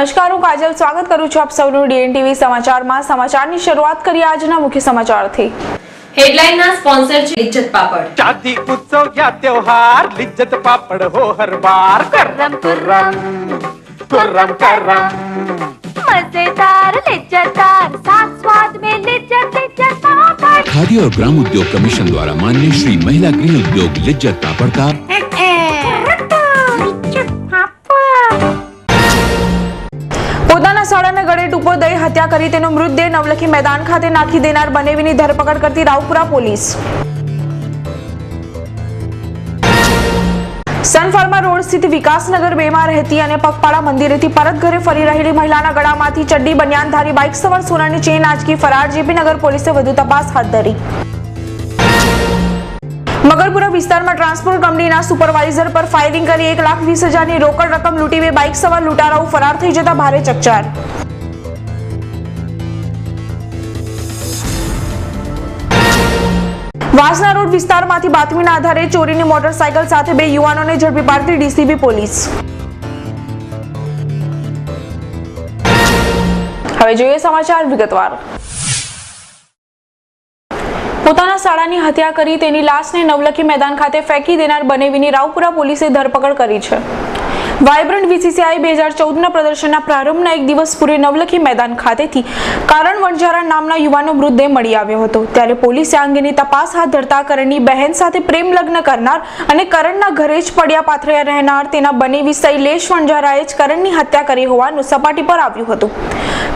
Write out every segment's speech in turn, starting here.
નમસ્કાર, હું કાજલ સ્વાગત કરું છું આપ સૌનું ડીએનટીવી સમાચારમાં। સમાચારની શરૂઆત કરીએ આજના મુખ્ય સમાચારથી। हेडलाइन ना स्पॉन्सर છે લિજ્જત પાપડ। शादी उत्सव या त्योहार लिज्जत पापड़ हो हर बार। करम करम करम करम मजेदार लिज्जतदार साथ स्वाद में लिज्जत पापड़। खादी और ग्राम उद्योग कमीशन द्वारा मान्य श्री महिला गृह उद्योग लिज्जत पापड़ का પોતાના સાળાને ગળે ટૂંપો દઈ હત્યા કરી તેનો મૃતદેહ નવલખી મેદાન ખાતે નાખી દેનાર બનેવીની ધરપકડ કરતી રાવપુરા પોલીસ। સનફાર્મા રોડ સ્થિત વિકાસનગર 2 માં રહેતી અને પગપાળા મંદિરેથી પરત ઘરે ફરી રહેલી મહિલાના ગળામાંથી ચડ્ડી બનિયાનધારી બાઇક સવાર સોનાની ચેન આંચકી ફરાર। જેપી નગર પોલીસે વધુ તપાસ હાથ ધરી। મગરપુરા વિસ્તારમાં ટ્રાન્સપોર્ટ કંપનીના સુપરવાઇઝર પર ફાયરિંગ કરી 1,20,000ની રોકડ રકમ લૂંટી બે બાઇક સવાર લૂંટારાઓ ફરાર થઈ જતા ભારે ચકચાર। વાસના રોડ વિસ્તારમાંથી બાતમીના આધારે ચોરીની મોટરસાયકલ સાથે 2 યુવાનોને ઝડપી પાડતી ડીસીબી પોલીસ। હવે જોઈએ સમાચાર વિગતવાર। પોતાના સાળાની હત્યા કરી તેની લાશને નવલખી મેદાન ખાતે ફેંકી દેનાર બનેવીની રાવપુરા પોલીસે ધરપકડ કરી છે। વાઇબ્રન્ટ વીસીસીઆઈ 2014ના પ્રદર્શનના પ્રારંભના એક દિવસ પૂર્વે નવલખી મેદાન ખાતેથી કરણ વણઝારા નામના યુવાનનો મૃતદેહ મળી આવ્યો હતો। ત્યારે પોલીસે આ અંગેની તપાસ હાથ ધરતા કરણની બહેન સાથે પ્રેમ લગ્ન કરનાર અને કરણના ઘરે જ પડ્યા પાથર્યા રહેનાર તેના બનેવી શૈલેષ વણઝારાએ જ કરણની હત્યા કરી હોવાનું સપાટી પર આવ્યું હતું।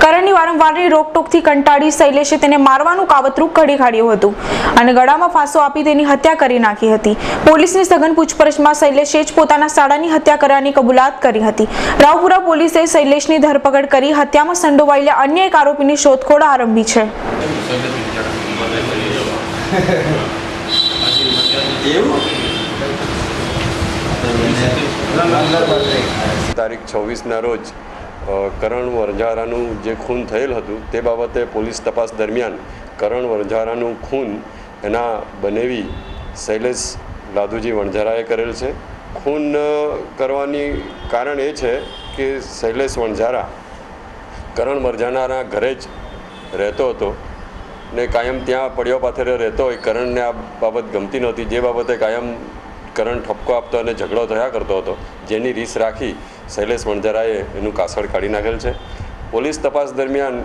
કરણની વારંવારની રોકટોકથી કંટાળી શૈલેષે તેને મારવાનું કાવતરું ઘડી કાઢ્યું હતું અને ગળામાં ફાંસો આપી તેની હત્યા કરી નાખી હતી। પોલીસની સઘન પૂછપરછમાં શૈલેષે જ પોતાના સાળાની હત્યા કરવાની કબૂલાત કરી હતી। રાવપુરા પોલીસે શૈલેષની ધરપકડ કરી હત્યામાં સંડોવાયેલા અન્ય એક આરોપીની શોધખોળ આરંભી છે। તારીખ 26ના રોજ કરણ વણઝારાનું જે ખૂન થયેલ હતું તે બાબતે પોલીસ તપાસ દરમિયાન કરણ વણઝારાનું ખૂન એના બનેવી શૈલેષ લાધુજી વણઝારાએ કરેલ છે। ખૂન કરવાની કારણ એ છે કે શૈલેષ વણઝારા કરણ વણઝારાના ઘરે જ રહેતો હતો ને કાયમ ત્યાં પડ્યો પાથરે રહેતો હોય। કરણને આ બાબત ગમતી નહોતી, જે બાબતે કાયમ કરણ ઠપકો આપતો અને ઝઘડો થયા કરતો હતો, જેની રીસ રાખી શૈલેષ વણઝારાએ એનું કાસળ કાઢી નાખેલ છે। પોલીસ તપાસ દરમિયાન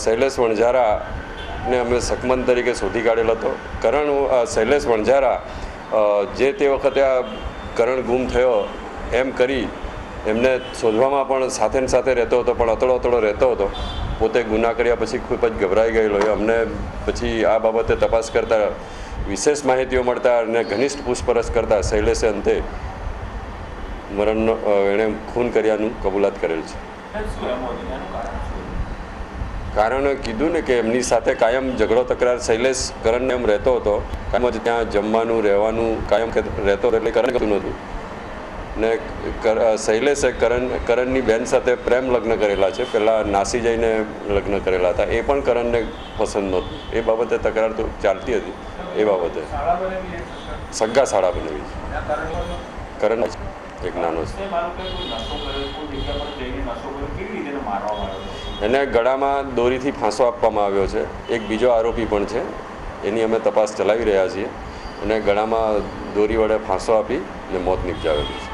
શૈલેષ વણઝારાને અમે શકમન તરીકે શોધી કાઢેલ હતો। શૈલેષ વણઝારા જે તે વખતે આ કરણ ગુમ થયો એમ કરી એમને શોધવામાં પણ સાથે ને સાથે રહેતો હતો, પણ અતડો રહેતો હતો। પોતે ગુના કર્યા પછી ખૂબ જ ગભરાઈ ગયેલો। અમને પછી આ બાબતે તપાસ કરતાં વિશેષ માહિતીઓ મળતા અને ઘનિષ્ઠ પૂછપરછ કરતાં શૈલેષે અંતે એણે ખૂન કર્યાનું કબૂલાત કરેલ છે। કારણ કીધું ને કે એમની સાથે કાયમ ઝઘડો તકરાર શૈલેષ કરણને એમ રહેતો હતો, કાયમ જ ત્યાં જમવાનું રહેવાનું કાયમ રહેતો હતો, એટલે કરણ ગમતું નહોતું ને શૈલેષે કરણની બેન સાથે પ્રેમ લગ્ન કરેલા છે। પહેલાં નાસી જઈને લગ્ન કરેલા હતા, એ પણ કરણને પસંદ નહોતું। એ બાબતે તકરાર તો ચાલતી હતી। એ બાબતે સગ્ગા શાળા બનાવી કરણ એક નાનો છે, એને ગળામાં દોરીથી ફાંસો આપવામાં આવ્યો છે। એક બીજો આરોપી પણ છે, એની અમે તપાસ ચલાવી રહ્યા છીએ અને ગળામાં દોરી વડે ફાંસો આપી અને મોત નિપજાવેલું છે।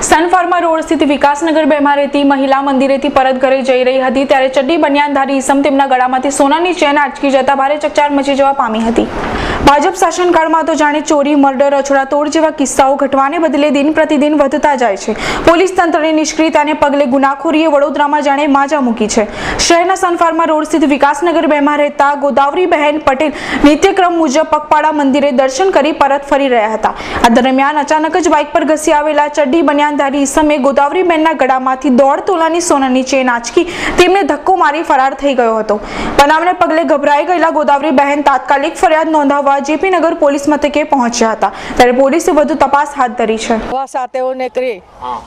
સનફાર્મા રોડ સ્થિત વિકાસનગર 2 માં રહેતી મહિલા મંદિરેથી પરત ઘરે જઈ રહી હતી ત્યારે ચડ્ડી બનિયાનધારી ઈસમ તેમના ગળામાંથી સોનાની ચેન આંચકી જતા ભારે ચકચાર મચી જવા પામી હતી। ભાજપ શાસનકાળમાં તો જાણે ચોરી, મર્ડર, અછડાતોડ જેવા કિસ્સાઓ ઘટવાને બદલે દિન પ્રતિદિન વધતા જાય છે। પોલીસ તંત્રની નિષ્ક્રિયતાને પગલે ગુનાખોરીએ વડોદરામાં જાણે માજા મૂકી છે। શહેરના સનફાર્મા રોડ સ્થિત વિકાસનગર 2 માં રહેતા ગોદાવરી બહેન પટેલ નિત્યક્રમ મુજબ પગપાળા મંદિરે દર્શન કરી પરત ફરી રહ્યા હતા। આ દરમિયાન અચાનક જ બાઇક પર ઘસી આવેલા ચડ્ડી બનિયાનધારી ઈસમે ગોદાવરી બહેનના ગળામાંથી 1.5 તોલાની સોનાની ચેન આંચકી તેમને ધક્કો મારી ફરાર થઈ ગયો હતો। બનાવને પગલે ગભરાઈ ગયેલા ગોદાવરી બહેન તાત્કાલિક ફરિયાદ નોંધાવવા જેપી નગર પોલીસ મથકે પહોંચ્યા હતા। ત્યારે પોલીસે વધુ તપાસ હાથ ધરી છે। સાથે નીકળી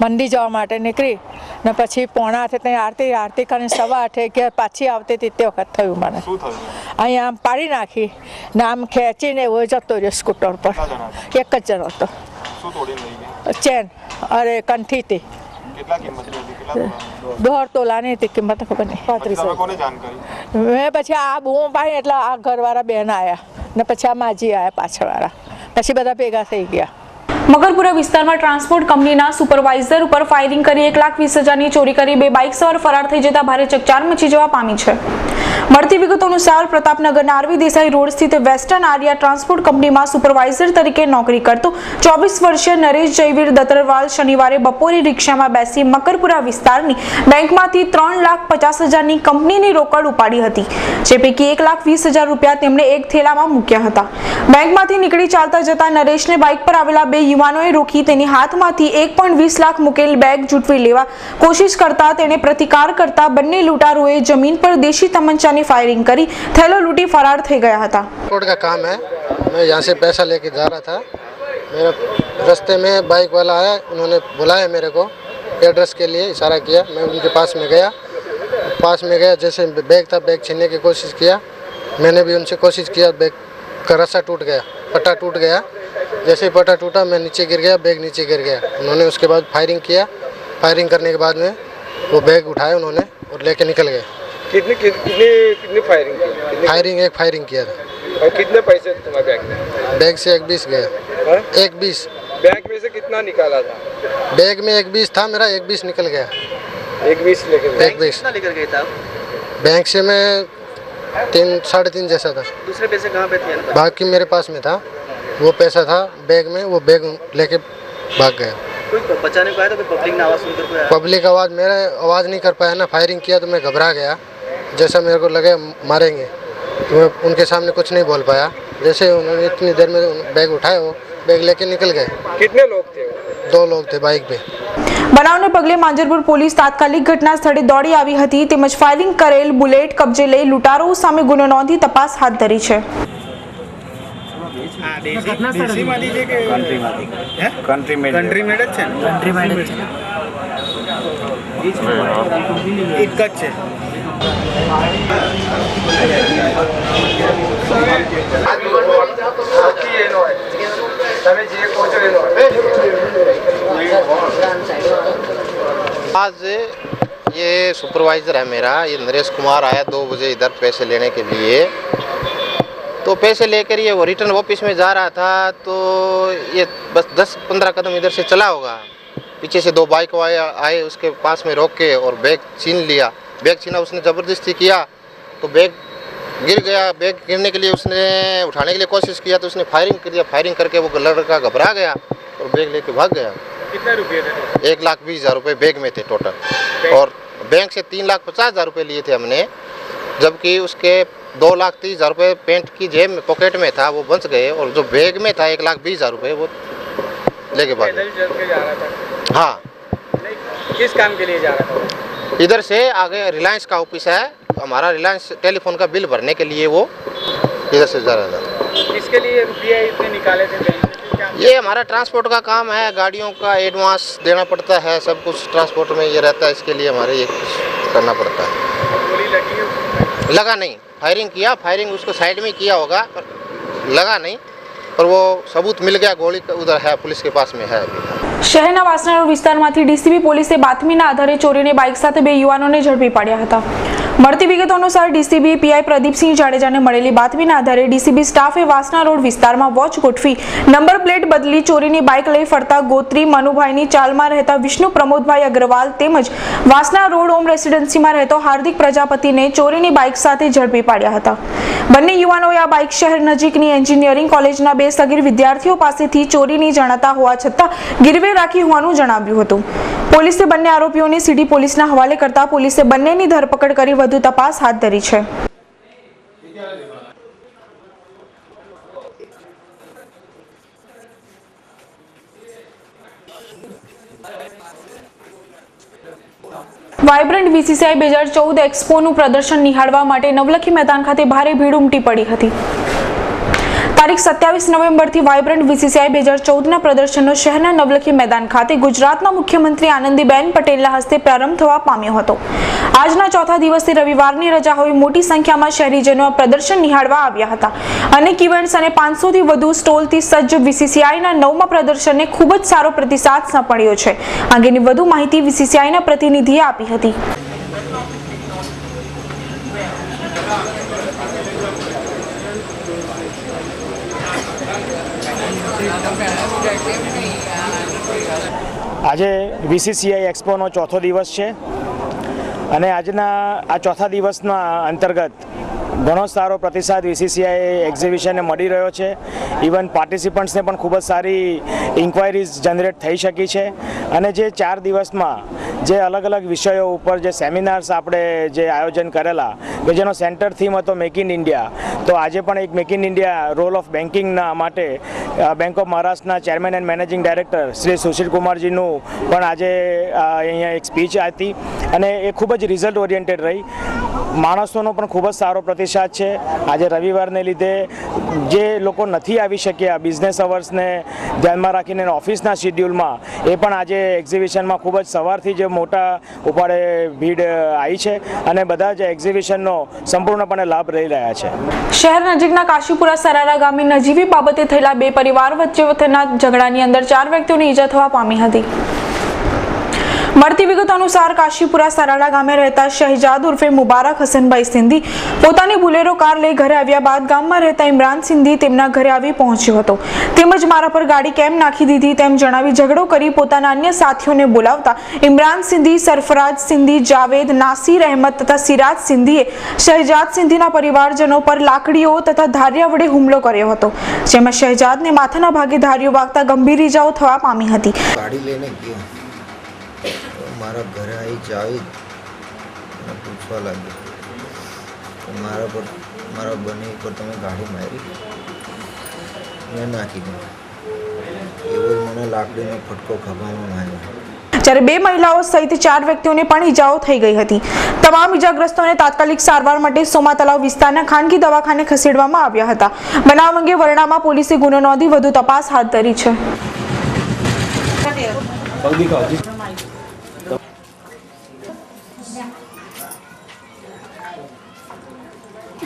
મંડી જવા માટે નીકળી ને પછી 7:45 ત્યાં આરતી કરીને 8:15 ઘેર પાછી આવતી હતી તે વખત થયું મને। અહીંયા આમ પાડી નાખી ને આમ ખેંચીને એવો જતો રહ્યો સ્કૂટર પર। એક જ જણ હતો। ચેન અરે કંઠીથી કેટલા કિંમતની હતી? કેટલા તોલાની? 1.5 તોલાની હતી કિંમત, ખબર નહીં. પછી તમે કોને જાણ કરી? મેં પછી આ બૂમ પાડી એટલે આ ઘરવાળા બેન આવ્યા ને પછી આ માજી આવ્યા પાછળવાળા, પછી બધા ભેગા થઈ ગયા. મકરપુરા વિસ્તારમાં ટ્રાન્સપોર્ટ કંપનીના સુપરવાઇઝર ઉપર ફાયરિંગ કરી 1,20,000ની ચોરી કરી 2 બાઇક સવાર ફરાર થઈ જતા ભારે ચકચાર મચી જવા પામી છે. મળતી વિગતો અનુસાર પ્રતાપનગરના આરવી દેસાઈ રોડ સ્થિત વેસ્ટર્ન આર્યા ટ્રાન્સપોર્ટ કંપનીમાં સુપરવાઇઝર તરીકે નોકરી કરતો 24 વર્ષીય નરેશ જયવીર દત્તરવાલ શનિવારે બપોરે રિક્ષામાં બેસી મકરપુરા વિસ્તારની બેંકમાંથી 3,50,000ની કંપનીની રોકડ ઉપાડી હતી, જે પૈકી 1,20,000 રૂપિયા તેમણે એક થેલામાં મૂક્યા હતા. બેંકમાંથી નીકળી ચાલતા જતા નરેશને બાઇક પર આવેલા 2 યુવાનોએ રોકી તેની હાથમાંથી 1.20 લાખ મૂકેલ બેગ ઝૂંટવી લેવા કોશિશ કરતા તેણે પ્રતિકાર કરતા બંને લૂંટારોએ જમીન પર દેશી तमंचा ने फायरिंग करी थैलो लूटी फरार થઈ ગયા હતા. रोड का काम है, मैं यहाँ से पैसा लेके जा रहा था. मेरे रास्ते में बाइक वाला आया, उन्होंने बुलाया मेरे को एड्रेस के लिए, इशारा किया. मैं उनके पास में गया. जैसे बैग था, बैग छीनने की कोशिश किया. मैंने भी उनसे कोशिश किया. बैग का रस्सा टूट गया, पट्टा टूट गया. जैसे ही पट्टा टूटा मैं नीचे गिर गया, बैग नीचे गिर गया. उन्होंने उसके बाद फायरिंग किया. फायरिंग करने के बाद में वो बैग उठाया उन्होंने और लेके निकल गए. कितनी फायरिंग की? फायरिंग किया था. और कितने पैसे थे तुम्हारे बैग में? बैग से 1.20 गया. 1.20. बैग में से कितना निकाला था? बैग में 1.20 था मेरा, 1.20 निकल गया. 1.20 लेकर 1.20 लेकर गए था? बैंक से मैं 3-3.5 जैसा था. दूसरे पैसे कहाँ पे थे? बाकी मेरे पास में था, वो पैसा था बैग में, वो बैग लेके भाग गया. कोई बचाने को आया तो पब्लिक ने आवाज़ सुनकर कोई आया? पब्लिक आवाज़, मेरा आवाज़ नहीं कर पाया ना. फायरिंग किया तो मैं घबरा गया. जैसा मेरे को लगे मारेंगे तो मैं उनके सामने कुछ नहीं बोल पाया. जैसे उन्होंने इतनी देर में बैग उठाया, वो बैग लेके निकल गए. कितने लोग थे? 2 लोग थे बाइक पे. બનાવને પગલે માંજરપુર પોલીસ તાત્કાલિક ઘટના સ્થળે દોડી આવી હતી તેમજ ફાયરિંગ કરેલ બુલેટ કબજે લઈ લૂંટારો સામે ગુનો નોંધી તપાસ હાથ ધરી છે. आज ये सुपरवाइज़र है मेरा, ये नरेश कुमार आया 2 बजे इधर पैसे लेने के लिए. तो पैसे लेकर ये वो रिटर्न ऑफिस में जा रहा था, तो ये बस 10-15 कदम इधर से चला होगा. पीछे से 2 बाइक आए, उसके पास में रोक के और बैग छीन लिया. बैग छीना, उसने ज़बरदस्ती किया तो बैग गिर गया. बैग गिरने के लिए उसने उठाने के लिए कोशिश किया तो उसने फायरिंग कर दिया. फायरिंग करके वो लड़का घबरा गया और बैग लेके भाग गया. कितने रुपये थे? 1,20,000 रुपये बैग में थे टोटल. और बैंक से 3,50,000 रुपये लिए थे हमने, जबकि उसके 2,30,000 रुपये पेंट की जेब में पॉकेट में था, वो बच गए. और जो बैग में था 1,20,000 रुपये वो लेके भाग गए. हाँ. किस काम के लिए जा रहा था? इधर से आगे रिलायंस का ऑफिस है हमारा, रिलायंस टेलीफोन का बिल भरने के लिए वो इधर से जा रहा था. किसके लिए रुपये इतने निकाले थे? ये हमारा ट्रांसपोर्ट का काम है, गाड़ियों का एडवांस देना पड़ता है, सब कुछ ट्रांसपोर्ट में ये रहता है, इसके लिए हमारे ये करना पड़ता है. गोली लगी है? लगा नहीं. फायरिंग किया, फायरिंग उसको साइड में किया होगा पर लगा नहीं, पर वो सबूत मिल गया. गोली उधर है, पुलिस के पास में है. શહેરના વાસણા રોડ વિસ્તારમાંથી ડીસીબી પોલીસે બાતમીના આધારે ચોરીને બાઇક સાથે 2 યુવાનોને ઝડપી પાડ્યા હતા. મળતી વિગતો અનુસાર ડીસીબી પીઆઈ પ્રદીપસિંહ જાડેજાને મળેલી બાતમીના આધારે ડીસીબી સ્ટાફે વાસણા રોડ વિસ્તારમાં વોચ ગોઠવી નંબર પ્લેટ બદલી ચોરીની બાઇક લઈ ફરતા ગોત્રી મનુભાઈની ચાલમાં રહેતા વિષ્ણુ પ્રમોદભાઈ અગ્રવાલ તેમજ વાસણા રોડ હોમ રેસિડેન્સીમાં રહેતો હાર્દિક પ્રજાપતિને ચોરીની બાઇક સાથે ઝડપી પાડ્યા હતા. બંને યુવાનોએ આ બાઇક શહેર નજીકની એન્જિનિયરિંગ કોલેજના 2 સગીર વિદ્યાર્થીઓ પાસેથી ચોરીની જણાતા હોવા છતાં ગીરવે રાખી હોવાનું જણાવ્યું હતું. પોલીસે બંને આરોપીઓને સીડી પોલીસના હવાલે કરતા પોલીસે બંનેની ધરપકડ કરી વધુ તપાસ હાથ ધરી છે. વાઇબ્રન્ટ વીસીસીઆઈ 2014 એક્સપોનું પ્રદર્શન નિહાળવા માટે નવલખી મેદાન ખાતે ભારે ભીડ ઉમટી પડી હતી. તારીખ 27 નવેમ્બરથી વાઇબ્રન્ટ વીસીસીઆઈ 2014ના પ્રદર્શનનો શહેરના નવલખી મેદાન ખાતે ગુજરાતના મુખ્યમંત્રી આનંદીબેન પટેલના હસ્તે પ્રારંભ થવા પામ્યો હતો. આજના ચોથા દિવસે રવિવારની રજા હોઈ મોટી સંખ્યામાં શહેરીજનો આ પ્રદર્શન નિહાળવા આવ્યા હતા. અનેક ઇવેન્ટ્સ અને 500થી વધુ સ્ટોલથી સજ્જ વીસીસીઆઈના 9મા પ્રદર્શનને ખૂબ જ સારો પ્રતિસાદ મળ્યો છે. અંગેની વધુ માહિતી વીસીસીઆઈના પ્રતિનિધિએ આપી હતી. આજે વીસીસીઆઈ એક્સપોનો ચોથો દિવસ છે અને આજના આ ચોથા દિવસના અંતર્ગત ઘણો સારો પ્રતિસાદ વીસીસીઆઈ એક્ઝિબિશનને મળી રહ્યો છે. ઇવન પાર્ટિસિપન્ટ્સને પણ ખૂબ જ સારી ઇન્ક્વાયરીઝ જનરેટ થઈ શકી છે અને જે 4 દિવસમાં જે અલગ અલગ વિષયો ઉપર જે સેમિનાર્સ આપણે જે આયોજન કરેલા કે જેનો સેન્ટર થીમ હતો મેક ઇન ઇન્ડિયા, તો આજે પણ એક make in India role of બેન્કિંગના માટે બેંક ઓફ મહારાષ્ટ્રના chairman and managing director Shri Sushil કુમારજીનું પણ આજે અહીંયા એક સ્પીચ હતી અને એ ખૂબ જ રિઝલ્ટ ઓરિએન્ટેડ રહી. માણસોનો પણ ખૂબ જ સારો પ્રતિસાદ છે. આજે રવિવારને લીધે જે લોકો નથી આવી શક્યા બિઝનેસ અવર્સને ધ્યાનમાં રાખીને ઓફિસના શિડ્યુલમાં, એ પણ આજે એક્ઝિબિશનમાં ખૂબ જ સવારથી જે મોટા ઉપાડે ભીડ આવી છે અને બધા જ એક્ઝિબિશનનો સંપૂર્ણપણે લાભ લઈ રહ્યા છે. શહેર નજીકના કાશીપુરા સરારા ગામે નજીવી બાબતે થયેલા 2 પરિવાર વચ્ચે થયેલા ઝઘડાની અંદર 4 વ્યક્તિઓને ઈજા થવા પામી હતી. મળતી વિગત અનુસાર કાશીપુરા સરાડા ગામે રહેતા શહેજાદ ઉર્ફે મુબારક હસનભાઈ સિંધી પોતાની બુલેરો કાર લઈ ઘરે આવ્યા બાદ ગામમાં રહેતા ઇમરાન સિંધી તેમના ઘરે આવી પહોંચ્યો હતો. તેમજ મારા પર ગાડી કેમ નાખી દીધી તેમ જણાવી ઝઘડો કરી પોતાના અન્ય સાથીઓને બોલાવતા ઇમરાન સિંધી, સરફરાજ સિંધી, જાવેદ, નાસિર અહેમદ તથા સિરાજ સિંધીએ શહેજાદ સિંધીના પરિવારજનો પર લાકડીઓ તથા ધારિયા વડે હુમલો કર્યો હતો, જેમાં શહેજાદને માથાના ભાગે ધારિયો વાગતા ગંભીર ઇજાઓ થવા પામી હતી. ગાડી લઈને ગયો, મારા ઘરે આવી જાવેદ અને પૂછવા લાગ્યો મારા બની ઉપર તમે ગાડી મારી, મેં નાખી દીધી. એવો મને લાકડીનો ફટકો ખભામાં માર્યો. જ્યારે 2 મહિલાઓ સહિત 4 વ્યક્તિઓને પણ ઈજાઓ થઈ ગઈ હતી. તમામ ઈજાગ્રસ્તોને તાત્કાલિક સારવાર માટે સોમા તલાવ વિસ્તારના ખાનગી દવાખાને ખસેડવામાં આવ્યા હતા. બનાવ અંગે વરણામાં પોલીસે ગુનો નોંધી વધુ તપાસ હાથ ધરી છે.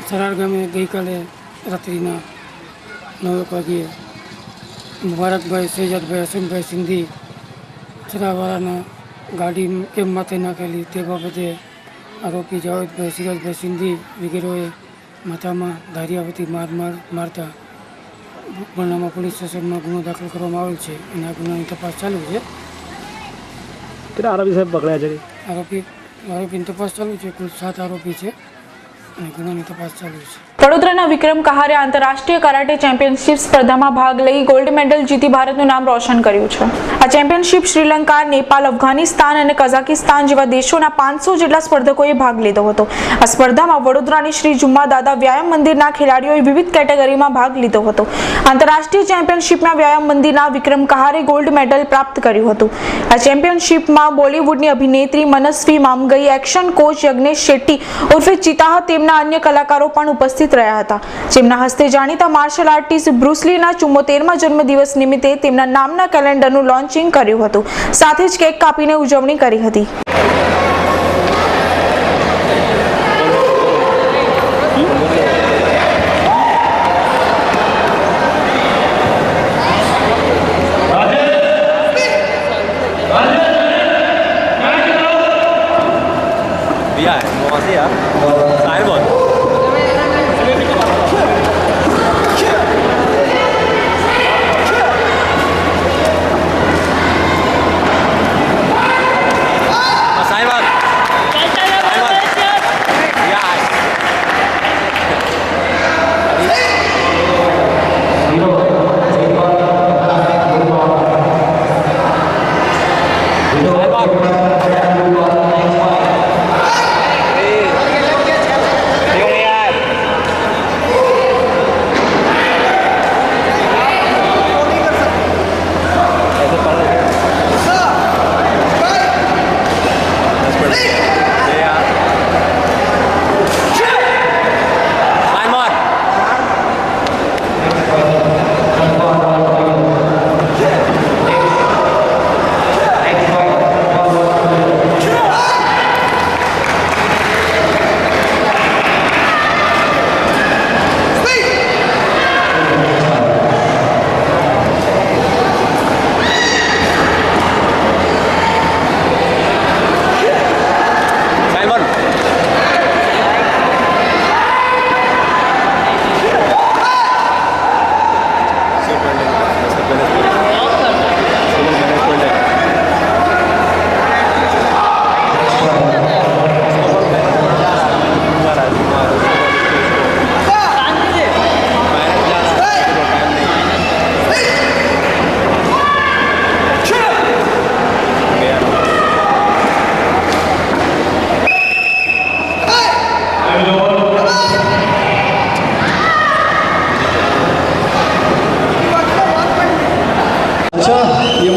સરાર ગામે ગઈકાલે રાત્રિના 9 વાગ્યે મુબારકભાઈ, શહેજાદભાઈ, હસનભાઈ સિંધી ચરાવાળાના ગાડી કેમ માથે નાખેલી તે બાબતે આરોપી જાવેદભાઈ, સિરાજભાઈ સિંધી વગેરેએ માથામાં ધારિયાવતી મારતા બરનામા પોલીસ સ્ટેશનમાં ગુનો દાખલ કરવામાં આવેલ છે અને આ ગુનાની તપાસ ચાલુ છે. કેટલા આરોપી સાહેબ પકડ્યા છે? આરોપીની તપાસ ચાલુ છે. કુલ 7 આરોપી છે અને ગુનાની તપાસ ચાલુ છે. વડોદરાના વિક્રમ કહારે આંતરરાષ્ટ્રીય કરાટે ચેમ્પિયનશિપ સ્પર્ધામાં ભાગ લઈ ગોલ્ડ મેડલ જીતી ભારતનું નામ રોશન કર્યું છે. આ ચેમ્પિયનશિપ શ્રીલંકા, નેપાળ, અફઘાનિસ્તાન અને કઝાકિસ્તાન જેવા દેશોના 500 જેટલા સ્પર્ધકોએ ભાગ લીધો હતો. આ સ્પર્ધામાં વડોદરાની શ્રી જુમ્મા દાદા વ્યાયામ મંદિરના ખેલાડીઓએ વિવિધ કેટેગરીમાં ભાગ લીધો હતો. આંતરરાષ્ટ્રીય ચેમ્પિયનશિપમાં વ્યાયામ મંદિરના વિક્રમ કહારે ગોલ્ડ મેડલ પ્રાપ્ત કર્યું હતું. આ ચેમ્પિયનશિપમાં બોલિવૂડની અભિનેત્રી મનસ્વી મામગઈ, એક્શન કોચ યજ્ઞેશ શેટ્ટી ઉર્ફે ચિતાહ તેમના અન્ય કલાકારો પણ ઉપસ્થિત રહ્યા હતા, જેમના હસ્તે જાણીતા માર્શલ આર્ટિસ્ટ બ્રુસ લીના 74મા જન્મદિવસ નિમિત્તે તેમના નામના કેલેન્ડરનું લોન્ચિંગ કર્યું હતું. સાથે જ કેક કાપીને ઉજવણી કરી હતી.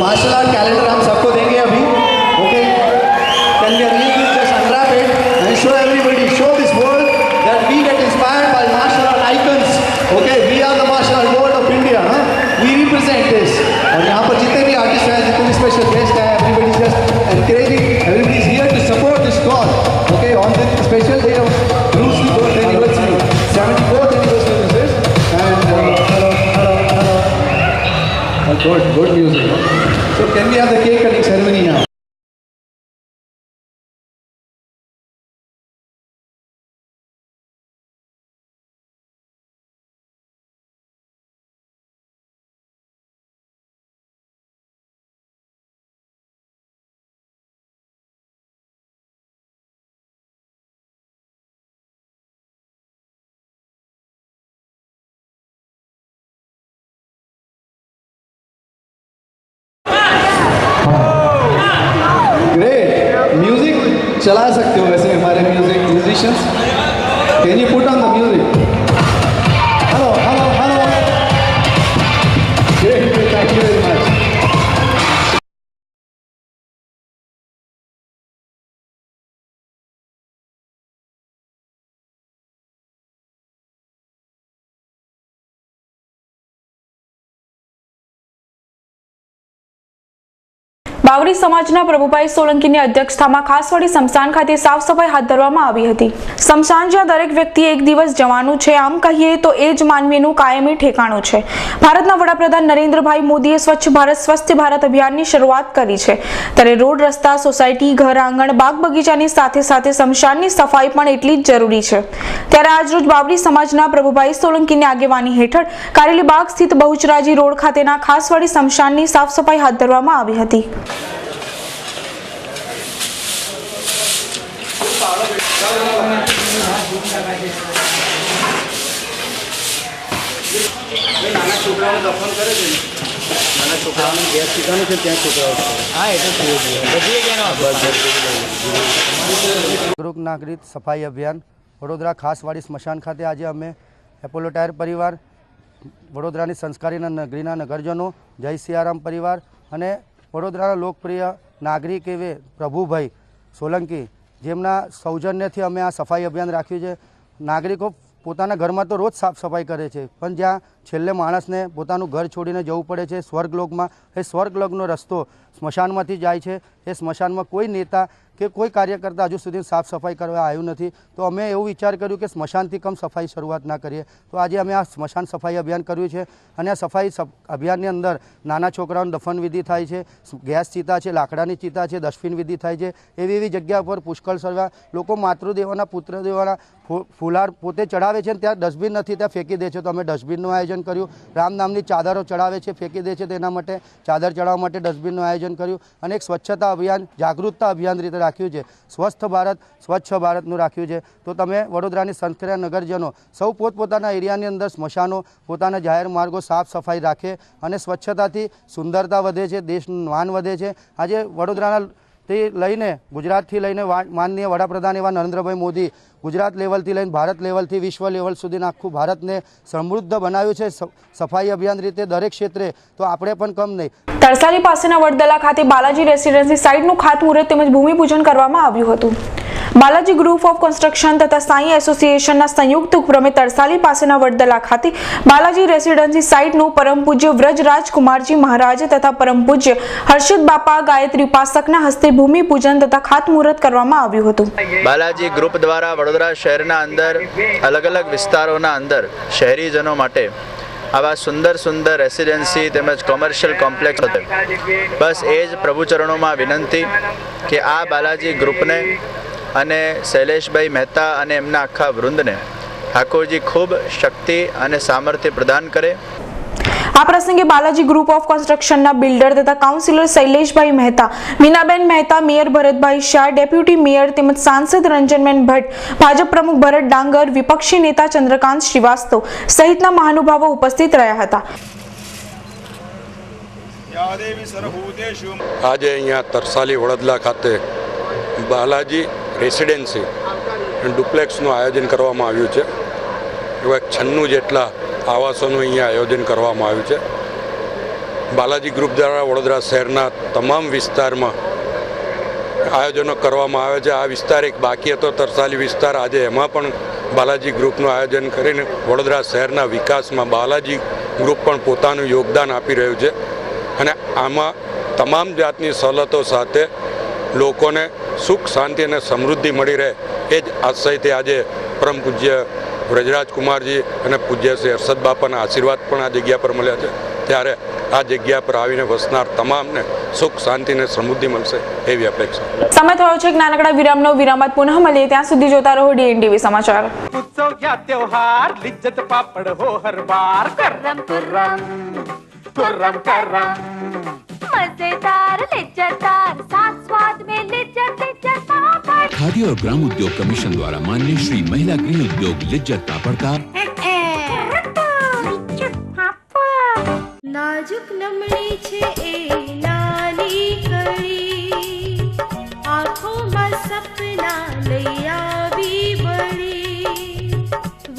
मार्शल आर्ट कैलेंडर हम सबको देंगे अभी. Okay? Can we read this? Just unwrap it and show everybody, show this world that we get inspired by martial art icons. Okay? We are the martial art world of India. Huh? We represent this. और यहाँ पर जितने भी artist हैं, जितने भी special guest हैं, everybody is just encouraging. Everybody is here to support this cause. Okay? On this special day of Bruce Lee birth anniversary, 74th anniversary of this. And hello. Good music. So can we have the cake cutting ceremony now? चला सकते हो वैसे हमारे musicians. Can you put on the music? Hello hello hello. Great, thank you very much. Bawri સમાજના પ્રભુભાઈ સોલંકીની અધ્યક્ષતામાં ખાસવાડી સ્મશાન ખાતે સાફ સફાઈ હાથ ધરવામાં આવી હતી. સ્મશાન જ્યાં દરેક વ્યક્તિએ એક દિવસ જવાનું છે, આમ કહીએ તો એ જ માનવીનું કાયમી ઠેકાણું છે. ભારતના વડાપ્રધાન નરેન્દ્રભાઈ મોદીએ સ્વચ્છ ભારત સ્વસ્થ ભારત અભિયાનની શરૂઆત કરી છે, ત્યારે રોડ, રસ્તા, સોસાયટી, ઘર આંગણ, બાગ બગીચાની સાથે સાથે સ્મશાનની સફાઈ પણ એટલી જ જરૂરી છે. ત્યારે આજરોજ બાવરી સમાજના પ્રભુભાઈ સોલંકીની આગેવાની હેઠળ કારેલીબાગ સ્થિત બહુચરાજી રોડ ખાતેના ખાસવાડી સ્મશાનની સાફ સફાઈ હાથ ધરવામાં આવી હતી. નાના છોકરાઓને દફન કરે છે ને, નાના છોકરાઓને ગેસ પીવાનું છે ત્યાં છોકરાઓ. હા, એ તો જાગૃત નાગરિક સફાઈ અભિયાન વડોદરા ખાસવાડી સ્મશાન ખાતે આજે અમે એપોલો ટાયર પરિવાર, વડોદરાની સંસ્કારીના નગરીના નગરજનો, જય સિયારામ પરિવાર અને વડોદરાના લોકપ્રિય નાગરિક એવે પ્રભુભાઈ સોલંકી, જેમના સૌજન્યથી અમે આ સફાઈ અભિયાન રાખ્યું છે. નાગરિકો પોતાના ઘરમાં તો રોજ સાફ સફાઈ કરે છે, પણ જ્યાં છેલ્લે માણસને પોતાનું ઘર છોડીને જવું પડે છે સ્વર્ગલોકમાં, એ સ્વર્ગલોકનો રસ્તો સ્મશાનમાંથી જાય છે. એ સ્મશાનમાં કોઈ નેતા કે કોઈ કાર્યકર્તા હજુ સુધી સાફ સફાઈ કરવા આવ્યું નથી. તો અમે એવું વિચાર કર્યું કે સ્મશાનથી કમ સફાઈ શરૂઆત ના કરીએ. તો આજે અમે આ સ્મશાન સફાઈ અભિયાન કર્યું છે અને આ સફાઈ અભિયાનની અંદર નાના છોકરાઓની દફન વિધિ થાય છે, ગેસ ચિતા છે, લાકડાની ચિતા છે, દશફીન વિધિ થાય છે. એવી એવી જગ્યા પર પુષ્કળ સર્વા લોકો માતૃદેવોના પુત્રદેવોના ફુલાર પોતે ચડાવે છે, ત્યાં ડસ્ટબિન નથી, ત્યાં ફેંકી દે છે. તો અમે ડસ્ટબિનનું આયોજન કર્યું. રામ નામની ચાદરો ચડાવે છે, ફેંકી દે છે, તેના માટે ચાદર ચડાવવા માટે ડસ્ટબિનનું આયોજન કર્યું અને એક સ્વચ્છતા અભિયાન, જાગૃતતા અભિયાન રીતે રાખ્યું છે. સ્વસ્થ ભારત સ્વચ્છ ભારતનું રાખ્યું છે. તો તમે વડોદરાની સંસ્કારી નગરજનો સૌ પોતપોતાના એરિયાની અંદર સ્મશાનો, પોતાના જાહેર માર્ગો સાફ સફાઈ રાખે અને સ્વચ્છતાથી સુંદરતા વધે છે, દેશનું માન વધે છે. આજે વડોદરાના તે લઈને ગુજરાતથી લઈને માનનીય વડાપ્રધાન એવા નરેન્દ્રભાઈ મોદી ગુજરાત લેવલથી લઈને ભારત લેવલથી વિશ્વ લેવલ સુધીના આખું ભારતને સમૃદ્ધ બનાવ્યું છે સફાઈ અભિયાન રીતે દરેક ક્ષેત્રે. તો આપણે પણ કમ નહીં. તરસાલી પાસેના વડદલા ખાતે બાલાજી રેસિડેન્સી સાઇટનું ખાતમુહૂર્ત તેમજ ભૂમિપૂજન કરવામાં આવ્યું હતું. બાલાજી ગ્રુપ ઓફ કન્સ્ટ્રક્શન તથા સાઈ એસોસિએશનના સંયુક્ત ઉપક્રમે તરસાલી પાસેના વડદલા ખાતે બાલાજી રેસિડેન્સી સાઇટનું પરમ પૂજ્ય વ્રજરાજકુમારજી મહારાજ તથા પરમ પૂજ્ય હર્ષદ બાપા ગાયત્રી ઉપાસકના હસ્તે ભૂમિપૂજન તથા ખાતમુહૂર્ત કરવામાં આવ્યું હતું. બાલાજી ગ્રુપ દ્વારા વડોદરા શહેરના અંદર અલગ અલગ વિસ્તારોના અંદર શહેરીજનો માટે આવા સુંદર સુંદર રેસિડેન્સી તેમજ કોમર્શિયલ કોમ્પ્લેક્સ હતો. બસ એ જ પ્રભુચરણોમાં વિનંતી કે આ બાલાજી ગ્રુપને અને શૈલેષભાઈ મહેતા અને એમના આખા વૃંદને ઠાકોરજી ખૂબ શક્તિ અને સામર્થ્ય પ્રદાન કરે. આ પ્રસંગે બાલાજી ગ્રુપ ઓફ કન્સ્ટ્રક્શનના બિલ્ડર તથા councillor Shaileshbhai Mehta, Meenaben Mehta, mayor Bharatbhai Shah, deputy mayor તેમજ સાંસદ રંજનબેન ભટ્ટ, ભાજપ પ્રમુખ ભરત ડાંગર, વિપક્ષી નેતા ચંદ્રકાંત શ્રીવાસ્તવ સહિતના મહાનુભાવો ઉપસ્થિત રહ્યા હતા. આજે અહીંયા તરસાલી વડોદરા ખાતે બાલાજી રેસિડેન્સી ડુપ્લેક્સનું આયોજન કરવામાં આવ્યું છે. એવા 96 જેટલા આવાસોનું અહીંયા આયોજન કરવામાં આવ્યું છે. બાલાજી ગ્રુપ દ્વારા વડોદરા શહેરના તમામ વિસ્તારમાં આયોજનો કરવામાં આવે છે. આ વિસ્તાર એક બાકી હતો તરસાલી વિસ્તાર, આજે એમાં પણ બાલાજી ગ્રુપનું આયોજન કરીને વડોદરા શહેરના વિકાસમાં બાલાજી ગ્રુપ પણ પોતાનું યોગદાન આપી રહ્યું છે. અને આમાં તમામ જાતની સવલતો સાથે લોકોને સુખ શાંતિ અને સમૃદ્ધિ મળી રહે એ જ આશયથી આજે પરમ પૂજ્ય વ્રજરાજ કુમારજી અને પૂજ્ય શ્રી હર્ષદ બાપાના આશીર્વાદ પણ આ જગ્યા પર મળ્યા છે. ત્યારે આ જગ્યા પર આવીને વસનાર તમામને સુખ શાંતિ અને સમૃદ્ધિ મળશે એવી અપેક્ષા. સમય થયો છે નાનકડા વિરામનો. વિરામ બાદ પુનઃ મળીએ, ત્યાં સુધી જોતા રહો DNTV સમાચાર. उत्सव या त्योहार लिज्जत पापड़ हो हर बार कर्रम तुर्रम तुर्रम कर्रम मजेदार लिज्जतदार साथ स्वाद में लिज्जत लिज्जत पापड़. खादी और ग्राम उद्योग कमीशन द्वारा मान्य श्री महिला गृह उद्योग लिज्जत पापड़ का नाजुक नमणी छे ए नानी कड़ी आँखों सपना लई आवी बड़ी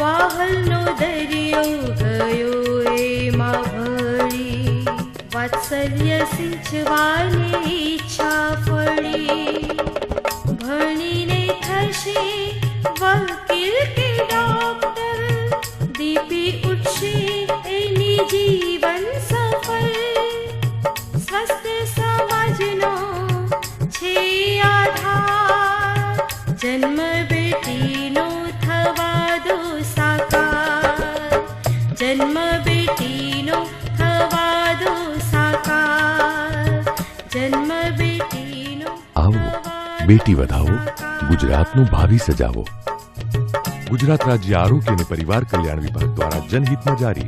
वाहलनो दरियो गयो एમાં ભળી વાત્સલ્ય સિંચવાની ઈચ્છા ફળી ભણીને થશે વકીલ કે ડોક્ટર દીપી ઉઠશે એની જીવન સફળ સ્વસ્થ સમાજનો છે આધાર જન્મ બેટીનો થવા દો સાકાર જન્મ બેટીનો થવા દો સાકાર જન્મ બેટીનો. આવો બેટી વધાવો, ગુજરાતનું ભાવિ સજાવો. गुजरात राज्य आरोग्य एवं परिवार कल्याण विभाग द्वारा जनहित में जारी.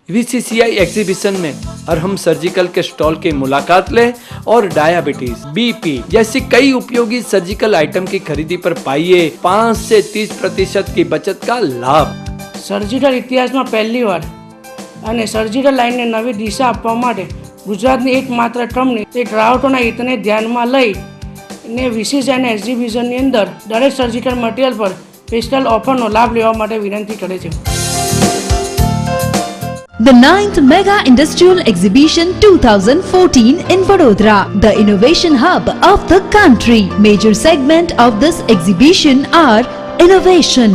VCCI एग्जीबिशन में अरहम सर्जिकल के स्टॉल की मुलाकात लें और डायबिटीज, BP जैसी कई उपयोगी सर्जिकल आइटम की खरीदी पर पाइए 5 से 30% की बचत का लाभ. સર્જિકલ ઇતિહાસમાં પહેલીવાર અને સર્જિકલ લાઇનને નવી દિશા આપવા માટે ગુજરાતની એકમાત્ર કંપની તે ગ્રાહકોના હિતને ધ્યાનમાં લઈ ને VCCI એક્ઝિબિશનની અંદર દરેક સર્જિકલ મટીરિયલ પર સ્પેશિયલ ઓફરનો લાભ લેવા માટે વિનંતી કરે છે. The 9th Mega Industrial Exhibition 2014 in Vadodara, the innovation hub of the country. Major segment of this exhibition are innovation,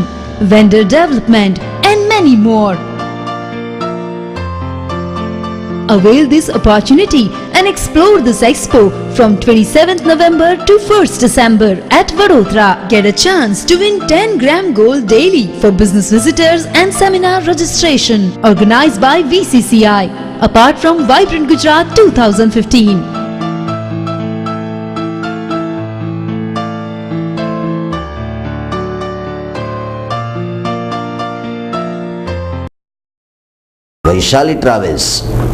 vendor development and many more. Avail this opportunity and explore this expo from 27th November to 1st December at Vadodara. Get a chance to win 10 gram gold daily for business visitors and seminar registration. Organized by VCCI. Apart from Vibrant Gujarat 2015. Vaishali travels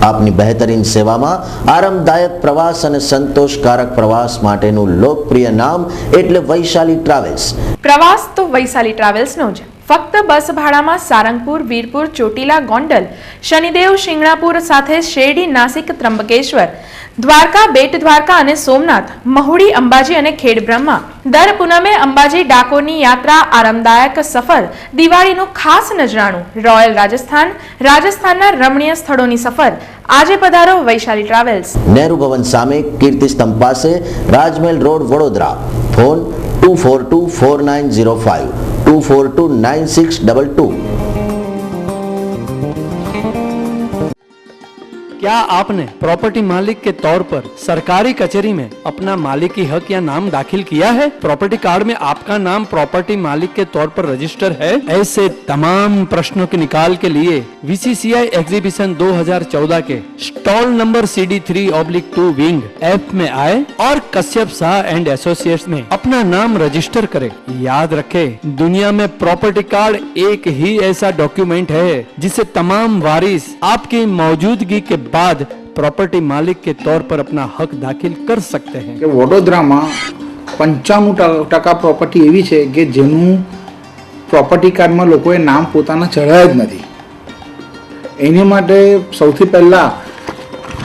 આપની બહેતરીન સેવામાં આરામદાયક પ્રવાસ અને સંતોષકારક પ્રવાસ માટેનું લોકપ્રિય નામ એટલે વૈશાલી ટ્રાવેલ્સ. પ્રવાસ તો વૈશાલી ટ્રાવેલ્સનો જ. ફક્ત બસ ભાડામાં સારંગપુર, વીરપુર, ચોટીલા, ગોંડલ, શનિદેવ, શિંગણાપુર સાથે શેરડી, નાસિક, ત્રંબકેશ્વર, દ્વારકા, બેટ દ્વારકા અને સોમનાથ, મહુડી, અંબાજી અને ખેડબ્રહ્મા. દર પૂનમે અંબાજી ડાકોરની યાત્રા, આરામદાયક સફર, દિવાળીનું ખાસ નજરાણું, રોયલ રાજસ્થાન, રાજસ્થાનના રમણીય સ્થળોની સફર. આજે પધારો વૈશાલી ટ્રાવેલ્સ. નેહરુ ભવન સામે કીર્તિ સ્તંભ પાસે, રાજમહેલ રોડ, વડોદરા. ફોન 24249052 242962. क्या आपने प्रॉपर्टी मालिक के तौर पर सरकारी कचहरी में अपना मालिकी हक या नाम दाखिल किया है? प्रॉपर्टी कार्ड में आपका नाम प्रॉपर्टी मालिक के तौर पर रजिस्टर है? ऐसे तमाम प्रश्नों के निकाल के लिए VCCI एग्जीबिशन 2014 के stall number CD3/2 wing F में आए और कश्यप शाह एंड एसोसिएट्स में अपना नाम रजिस्टर करें. याद रखें, दुनिया में प्रॉपर्टी कार्ड एक ही ऐसा डॉक्यूमेंट है जिसे तमाम वारिस आपकी मौजूदगी के बाद प्रॉपर्टी मालिक के तौर पर अपना हक दाखिल कर सकते हैं. કે વડોદરામાં 95% પ્રોપર્ટી એવી છે કે જેનું પ્રોપર્ટી કાર્ડમાં લોકોએ નામ પોતાના ચડાવ્યા જ નથી. એની માટે સૌથી પહેલાં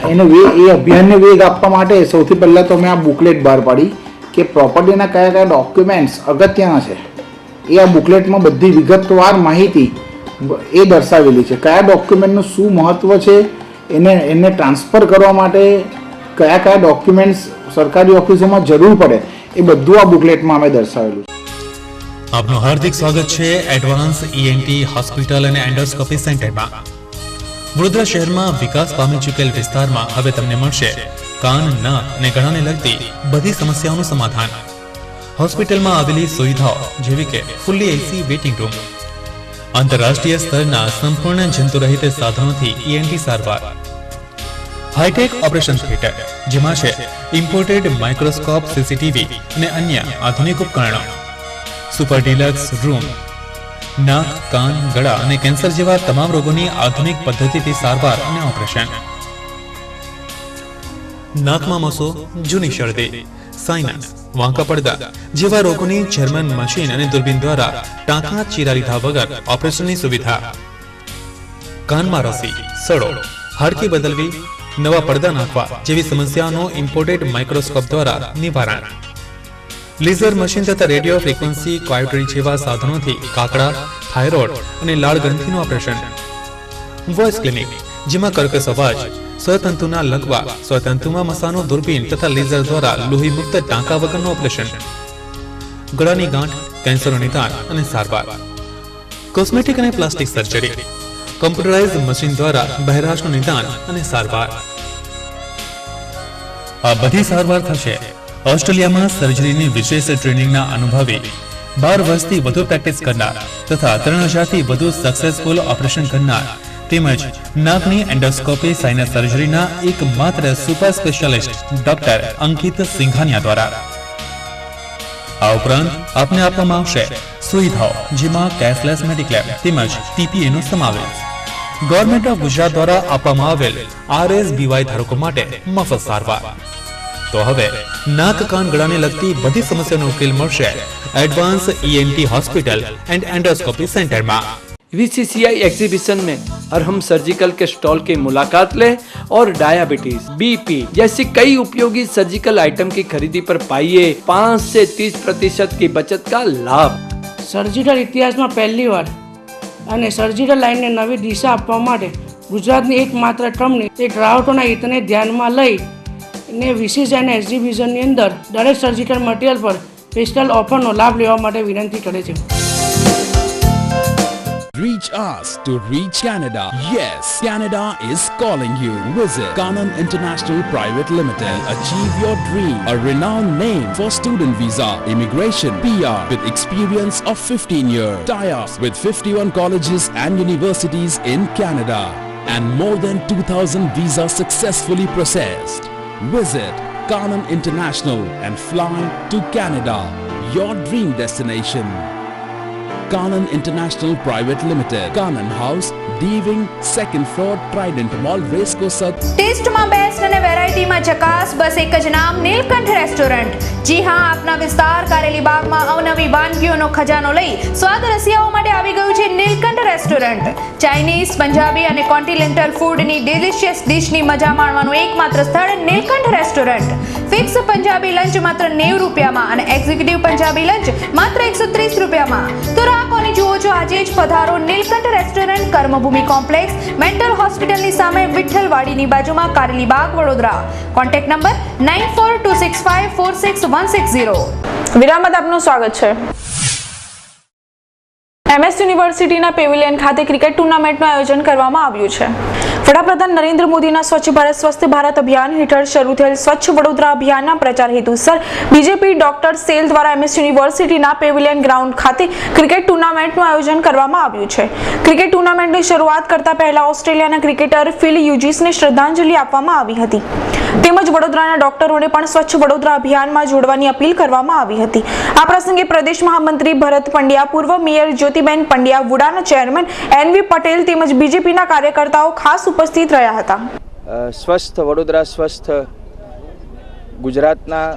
એ અભિયાનને વેગ આપવા માટે સૌથી પહેલાં તો મેં આ બુકલેટ બહાર પાડી કે પ્રોપર્ટીના કયા કયા ડોક્યુમેન્ટ્સ અગત્યના છે. એ આ બુકલેટમાં બધી વિગતવાર માહિતી એ દર્શાવેલી છે. કયા ડોક્યુમેન્ટનું શું મહત્ત્વ છે એને ટ્રાન્સફર કરવા માટે કયા કયા ડોક્યુમેન્ટ્સ સરકારી ઓફિસોમાં જરૂર પડે એ બધું આ બુકલેટમાં અમે દર્શાવેલું છે. આપનું હાર્દિક સ્વાગત છે એડવાન્સ ઈએનટી હોસ્પિટલ અને એન્ડોસ્કોપી સેન્ટરમાં. વડોદરા શહેરમાં વિકાસ પામી ચૂકેલ વિસ્તારમાં હવે તમને મળશે કાન, નાક અને ગળાને લગતી બધી સમસ્યાઓનું સમાધાન. હોસ્પિટલમાં આવેલી સુવિધાઓ જેવી કે ફુલ્લી એસી વેઇટિંગ રૂમ, આંતરરાષ્ટ્રીય સ્તરના સંપૂર્ણ જંતુરહિત સાધનોથી ઈએનટી સારવાર, હાઈટેક ઓપરેશન થિયેટર જેમાં છે ઇમ્પોર્ટેડ માઇક્રોસ્કોપ, સીસીટીવી અને અન્ય આધુનિક ઉપકરણો, સુપર ડિલક્સ રૂમ, નાક, કાન, ગળા અને કેન્સર જેવા તમામ રોગોની આધુનિક પદ્ધતિથી સારવાર અને ઓપરેશન. નાકમાં મસો, જૂની શરદી, સાઇનસ, વાંકા પડદા જેવા રોગોની જર્મન મશીન અને દૂરબીન દ્વારા ટાંકા ચીરા લીધા વગર ઓપરેશનની સુવિધા. કાનમાં રસી, સડો, હાડકી બદલવી, નવા પડદા નાખવા જેવી સમસ્યાઓનું ઇમ્પોર્ટેડ માઇક્રોસ્કોપ દ્વારા નિવારણ. લેઝર મશીન તથા રેડિયો ફ્રીક્વન્સી ક્વાયોટરી જેવા સાધનોથી કાકડા, થાઇરોઇડ અને લાળ ગ્રંથિનું ઓપરેશન. વોઇસ ક્લિનિક જેમાં કર્કશ અવાજ, સ્વતંતુના લકવા, સ્વતંતુમાં મસાનો દૂરબીન તથા લેઝર દ્વારા લોહી મુક્ત ટાંકા વગરનું ઓપરેશન. ગળાની ગાંઠ, કેન્સરનું નિદાન અને સારવાર. કોસ્મેટિક અને પ્લાસ્ટિક સર્જરી, કમ્પ્યુટરાઇઝ મશીન દ્વારા બહેરાશનું નિદાન અને સારવાર. આ બધી સારવાર થશે ઓસ્ટ્રેલિયામાં સર્જરીની વિશેષ ટ્રેનિંગના અનુભવી 12 વર્ષથી વધુ પ્રેક્ટિસ કરનાર તથા 3000થી વધુ સક્સેસફુલ ઓપરેશન કરનાર તેમજ નાકની એન્ડોસ્કોપી સાઇનસ સર્જરીના એકમાત્ર સુપર સ્પેશિયાલિસ્ટ ડોક્ટર અંકિત સિંઘાનિયા દ્વારા. આ ઉપરાંત આપને આપવામાં આવશે સુવિધાઓ જેમાં કેશલેસ મેડિક્લેમ તેમજ ટીપીએ નો સમાવેશ. ગવર્મેન્ટ ઓફ ગુજરાત દ્વારા આપવામાં આવેલ RSBY ધારકો માટે મફત સારવાર. તો હવે નાક, કાન, ગળાને લગતી બધી समस्याओं उकेल મળશે advance ENT hospital and endoscopy centre में. VCCI एग्जीबिशन में अरहम सर्जिकल के स्टॉल की मुलाकात लें और डायबिटीज, बीपी जैसी कई उपयोगी सर्जिकल आइटम की खरीदी पर पाइए 5 से 30% की बचत का लाभ. સર્જિકલ ઇતિહાસમાં પહેલીવાર અને સર્જિકલ લાઇનને નવી દિશા આપવા માટે ગુજરાતની એકમાત્ર કંપની તે ગ્રાહકોના હિતને ધ્યાનમાં લઈને VCCIના એક્ઝિબિશનની અંદર દરેક સર્જિકલ મટીરિયલ પર સ્પેશિયલ ઓફરનો લાભ લેવા માટે વિનંતી કરે છે. Reach us to reach Canada. Yes, Canada is calling you. Visit Kanan International Private Limited. Achieve your dream. A renowned name for student visa, immigration, PR with experience of 15 years. Tie-ups with 51 colleges and universities in Canada. And more than 2,000 visas successfully processed. Visit Kanan International and fly to Canada. Your dream destination. Kanan International Private Limited, Kanan House, Deeving, 2nd floor, Trident Mall, Racecourse. ટેસ્ટમાં best અને વેરાયટીમાં ચકાસ, બસ એક જ નામ, Nilkanth restaurant. જી હા, આપના વિસ્તાર કારેલી બાગમાં અવનવી વાનગીઓનો ખજાનો લઈ સ્વાદ રસિયાઓ માટે આવી ગયું છે નીલકંઠ રેસ્ટોરન્ટ. ચાઇનીઝ, પંજાબી અને કોન્ટિનેન્ટલ ફૂડની ડિલિશિયસ ડિશની મજા માણવાનું એકમાત્ર સ્થળ Neelkanth restaurant. Fix Punjabi lunch માત્ર 90 રૂપિયામાં અને એક્ઝિક્યુટિવ પંજાબી લંચ માત્ર 130 રૂપિયામાં. તો કોની જુઓ છો, આજે જ પધારો Nilkanth restaurant, Karmabhoomi complex, mental હોસ્પિટલની સામે, વિઠ્ઠલવાડીની બાજુમાં, કારેલી બાગ, વડોદરા. Contact number 9426546160. વિરામ બાદ આપનું સ્વાગત છે. MS યુનિવર્સિટીના પેવિલિયન ખાતે ક્રિકેટ ટુર્નામેન્ટનું આયોજન કરવામાં આવ્યું છે. વડાપ્રધાન નરેન્દ્ર મોદીના સ્વચ્છ ભારત સ્વસ્થ ભારત અભિયાન હેઠળ શરૂ થયેલ સ્વચ્છ વડોદરા અભિયાનના પ્રચાર હેતુસર બીજેપી ડોક્ટર સેલ દ્વારા MS યુનિવર્સિટીના પેવિલિયન ગ્રાઉન્ડ ખાતે ક્રિકેટ ટુર્નામેન્ટનું આયોજન કરવામાં આવ્યું છે. ક્રિકેટ ટુર્નામેન્ટની શરૂઆત કરતા પહેલા ઓસ્ટ્રેલિયાના ક્રિકેટર ફિલ હ્યુજીસને શ્રદ્ધાંજલિ આપવામાં આવી હતી. તેમજ વડોદરાના ડોક્ટરોને પણ સ્વચ્છ વડોદરા અભિયાનમાં જોડવાની અપીલ કરવામાં આવી હતી. આ પ્રસંગે પ્રદેશ મહામંત્રી ભરત પંડ્યા, પૂર્વ મેયર જ્યોતિબેન પંડ્યા, વુડાના ચેરમેન NV પટેલ તેમજ બીજેપીના કાર્યકર્તાઓ ખાસ ઉપસ્થિત રહ્યા હતા. સ્વસ્થ વડોદરા, સ્વસ્થ ગુજરાતના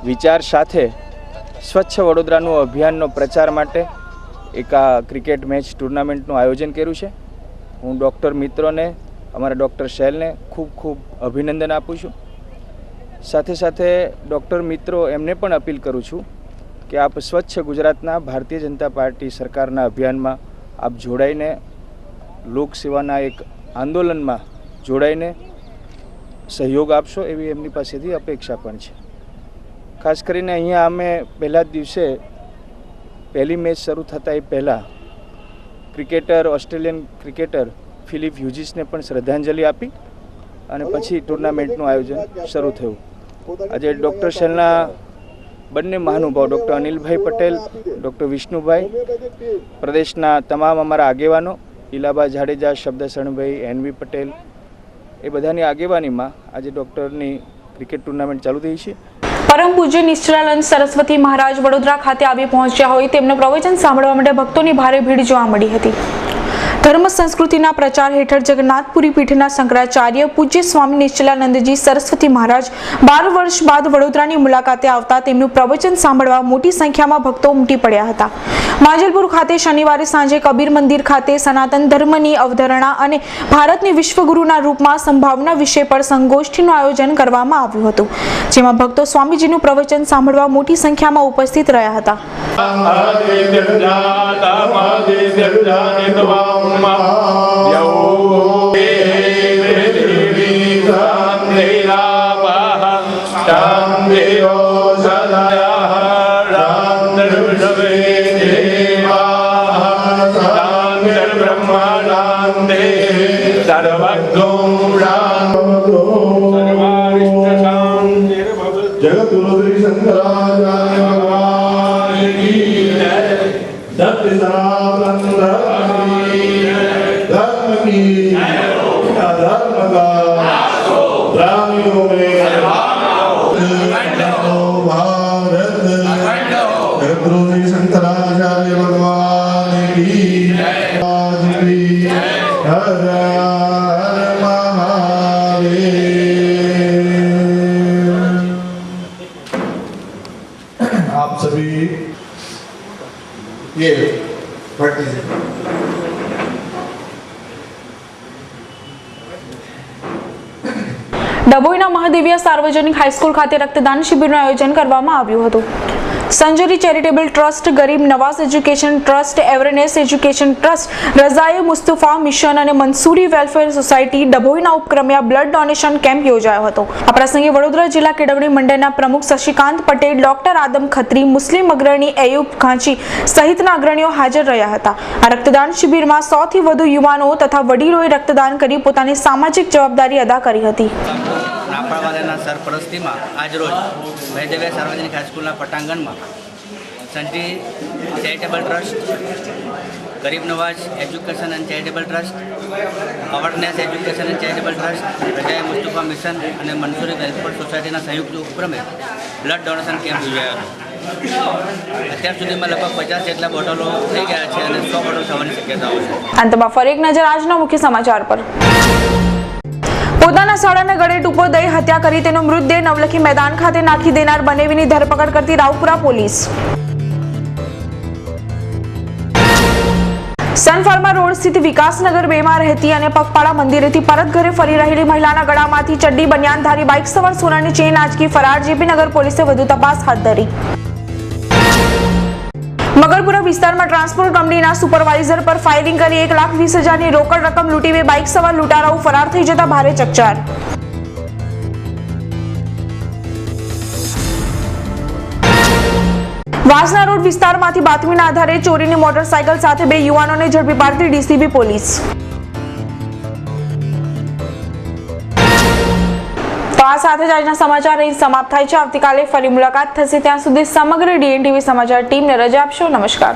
વિચાર સાથે સ્વચ્છ વડોદરાનું અભિયાનનો પ્રચાર માટે એક આ ક્રિકેટ મેચ ટુર્નામેન્ટનું આયોજન કર્યું છે. હું ડૉક્ટર મિત્રોને, અમારા ડૉક્ટર શૈલને ખૂબ ખૂબ અભિનંદન આપું છું. સાથે સાથે ડૉક્ટર મિત્રો એમને પણ અપીલ કરું છું કે આપ સ્વચ્છ ગુજરાતના ભારતીય જનતા પાર્ટી સરકારના અભિયાનમાં આપ જોડાઈને લોકસેવાના એક આંદોલનમાં જોડાઈને સહયોગ આપશો એવી એમની પાસેથી અપેક્ષા પણ છે. ખાસ કરીને અહીંયા અમે પહેલા જ દિવસે પહેલી મેચ શરૂ થતાં એ પહેલાં ઓસ્ટ્રેલિયન ક્રિકેટર ફિલિપ હ્યુજીસને પણ શ્રદ્ધાંજલિ આપી અને પછી ટુર્નામેન્ટનું આયોજન શરૂ થયું. આજે ડૉક્ટર શેલના બંને મહાનુભાવ ડૉક્ટર અનિલભાઈ પટેલ, ડૉક્ટર વિષ્ણુભાઈ, પ્રદેશના તમામ અમારા આગેવાનો ઇલાબા જાડેજા, શબ્દસણભાઈ, એનવી પટેલ, એ બધાની આગેવાનીમાં આજે ડૉક્ટરની ક્રિકેટ ટુર્નામેન્ટ ચાલુ થઈ છે. પરમ પૂજ્ય નિશ્ચલાનંદ સરસ્વતી મહારાજ વડોદરા ખાતે આવી પહોંચ્યા હોય તેમનું પ્રવચન સાંભળવા માટે ભક્તોની ભારે ભીડ જોવા મળી હતી. ધર્મ સંસ્કૃતિના પ્રચાર હેઠળ જગન્નાથપુરી પીઠના શંકરાચાર્ય પૂજ્ય સ્વામી નિશ્ચલાનંદજી સરસ્વતી મહારાજ 12 વર્ષ બાદ વડોદરાની મુલાકાતે આવતા તેમનું પ્રવચન સાંભળવા મોટી સંખ્યામાં ભક્તો ઉમટી પડ્યા હતા. માંજલપુર ખાતે શનિવારે સાંજે કબીર મંદિર ખાતે સનાતન ધર્મની અવધારણા અને ભારતની વિશ્વગુરુના રૂપમાં સંભાવના વિષય પર સંગોષ્ઠીનું આયોજન કરવામાં આવ્યું હતું, જેમાં ભક્તો સ્વામીજીનું પ્રવચન સાંભળવા મોટી સંખ્યામાં ઉપસ્થિત રહ્યા હતા. आप सभी ये पढ़ लीजिए. ડભોઈના મહાદેવીય સાર્વજનિક હાઈસ્કૂલ ખાતે રક્તદાન શિબિરનું આયોજન કરવામાં આવ્યું હતું. Sanjari charitable trust, Garib Nawaz education trust, awareness education trust, Raza e Mustafa mission અને મંસૂરી વેલફેર સોસાયટી ડભોઈના ઉપક્રમે આ બ્લડ ડોનેશન કેમ્પ યોજાયો હતો. આ પ્રસંગે વડોદરા જિલ્લા કેળવણી મંડળના પ્રમુખ શશિકાંત પટેલ, ડોક્ટર આદમ ખત્રી, મુસ્લિમ અગ્રણી એયુબ ઘાંચી સહિતના અગ્રણીઓ હાજર રહ્યા હતા. આ રક્તદાન શિબિરમાં 100 થી વધુ યુવાનો તથા વડીલોએ રક્તદાન કરી પોતાની સામાજિક જવાબદારી અદા કરી હતી. નાપણવાલાના સરપરસ્તીમાં આજરોજ વૈદ્યવ્ય સાર્વજનિક હાઈસ્કૂલના પટાંગણમાં Sanjari charitable trust, Garib Nawaz education and charitable trust, awareness education and charitable trust, Raza e Mustafa mission અને મંસૂરી વેલફેર સોસાયટીના સંયુક્ત ઉપક્રમે બ્લડ ડોનેશન કેમ્પ યોજાયો હતો. અત્યાર સુધીમાં લગભગ 50 જેટલા બોટલો થઈ ગયા છે અને 100 બોટલ થવાની શક્યતાઓ છે. અંતમાં ફરી એક નજર આજના મુખ્ય સમાચાર પર. પોતાના સાળાને ગળે ટૂંપો દઈ હત્યા કરી તેનો મૃતદેહ નવલખી મેદાન ખાતે નાખી દેનાર બનેવીની ધરપકડ કરતી રાવપુરા પોલીસ. સનફાર્મા રોડ સ્થિત વિકાસનગર 2 માં રહેતી અને પગપાળા મંદિરેથી પરત ઘરે ફરી રહેલી મહિલાના ગળામાંથી ચડ્ડી બનિયાનધારી બાઇક સવાર સોનાની ચેન આંચકી ફરાર. જેપી નગર પોલીસે વધુ તપાસ હાથ ધરી. મગરપુરા વિસ્તારમાં ટ્રાન્સપોર્ટ કંપનીના સુપરવાઇઝર પર ફાયરિંગ કરી 1,20,000ની રોકડ રકમ લૂંટી બે બાઇક સવાર લૂંટારાઓ ફરાર થઈ જતા ભારે ચકચાર. વાસના રોડ વિસ્તારમાંથી બાતમીના આધારે ચોરીની મોટરસાયકલ સાથે 2 યુવાનોને ઝડપી પાડતી ડીસીબી પોલીસ. તો આ સાથે જ આજના સમાચાર અહીં સમાપ્ત થાય છે. આવતીકાલે ફરી મુલાકાત થશે. ત્યાં સુધી સમગ્ર ડીએનટીવી સમાચાર ટીમને રજા આપશો. નમસ્કાર.